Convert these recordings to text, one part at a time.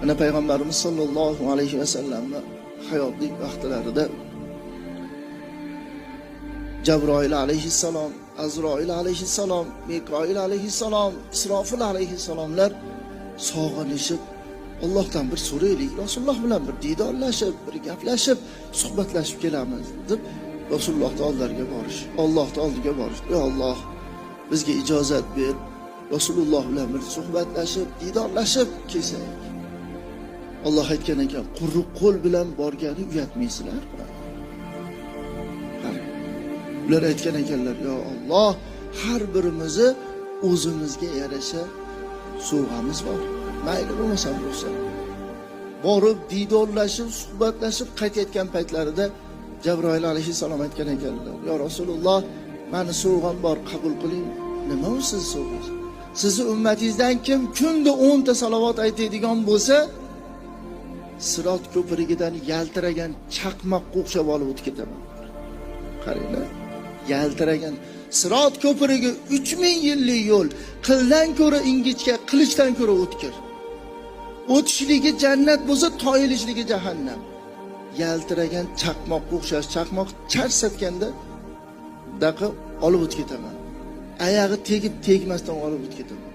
Ana Payg'ambarimiz sollallohu alayhi vasallamning hayotlik vaqtlarida Jabroil alayhissalom, Azroil alayhissalom, Mikoil alayhissalom, Isrofil alayhissalomlar sog'inishib, Allohdan bir so'raylik, Rasululloh bilan bir didorlashib, bir gaplashib, suhbatlashib kelamiz deb Rasulullohning oldilariga borish, Allohning oldiga borish. Ey Alloh, bizga ijozat ber, Rasululloh bilan bir suhbatlashib, didorlashib kelsak. Alloh aytgan ekan, quruq qo'l bilan borgani uyatmaysizlar. Ular aytgan ekanlar, yo Alloh, har birimizni o'zimizga yarasha sovg'amiz bor. Mayli bo'lmasa bo'lsa. Borib didorlashib, suhbatlashib qaytayotgan paytlarida Jabroil alayhissalom aytgan ekanlar, yo Rasululloh, meni sovg'am bor, qabul qiling. Nima u siz sovg'angiz? Sizni ummatingizdan kim kunda 10 ta salovat aytadigan bo'lsa, Sirot ko'pirigidan yaltiragan chaqmoqqa o'xshab olib o'tib ketaman. Qaranglar, yaltiragan Sirot ko'pirigi 3000 yillik yo'l, qildan ko'ra ingichka, qilichdan ko'ra o'tkir. O'tishligi jannat bo'lsa, toyilishligi jahannam. Yaltiragan chaqmoqqa o'xshash, chaqmoq charsatganda daqa olib o'tib ketaman. Oyog'i tegib tegmasdan olib o'tib ketaman.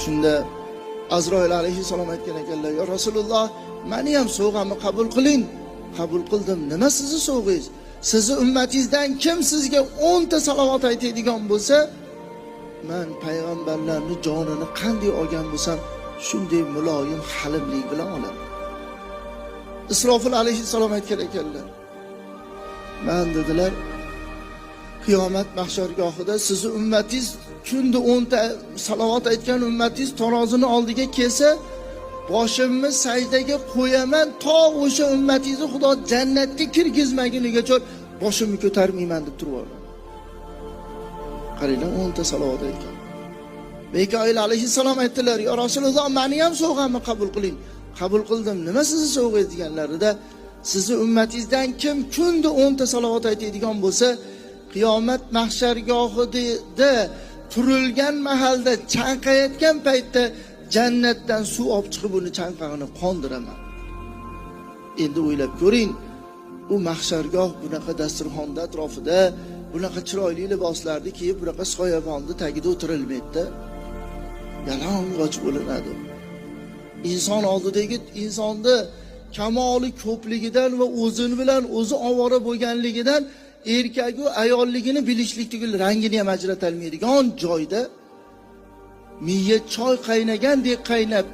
Shunda Azroil alayhissalom aytgan ekanlar, yo Rasululloh, meni ham sovg'amni qabul qiling. Qabul qildim. Nima sizni sovg'ingiz? Sizni ummatingizdan kim sizga 10 ta salovat aytadigan bo'lsa, men payg'ambarlarning jonini qanday olgan bo'lsam, shunday muloyim halimlik bilan olaman. Isrofil alayhissalom aytgan ekanlar, men dedilar, qiyomat mahshargohida sizni ummatingiz kunda 10 ta salovat aytgan ummatingiz tarozini oldiga kelsa, boshimni sajdaga qo'yaman, to o'sha ummatingizni Xudo jannatga kirgizmagunigacha boshimni ko'tarmayman deb turibdi. Qaranglar, 10 ta salovat aytgan. Mikoil alayhissalom aytdilar, yo Rasululloh, meni ham sovg'amni qabul qiling. Qabul qildim. Nima sizni sovg'ingiz deganlarida, sizni ummatingizdan kim kunda 10 ta salovat aytadigan bo'lsa, qiyomat mahshargohida turilgan mahalda chanqayotgan paytda jannatdan suv olib chiqib uni chanqog'ini qondiraman. Endi o'ylab ko'ring, u mahshargoh bunaqa dasturxonda atrofida, bunaqa chiroyli liboslarni kiyib, bunaqa soyabonni tagida o'tirilmaydi. Yalang'och bo'linadi. Inson oldidagi insonni kamoli ko'pligidan va o'zini bilan o'zi ovora bo'lganligidan erkak va ayolligini bilishlikdagi rangini ham ajrata olmaydigan joyda miya choy qaynagandek qaynab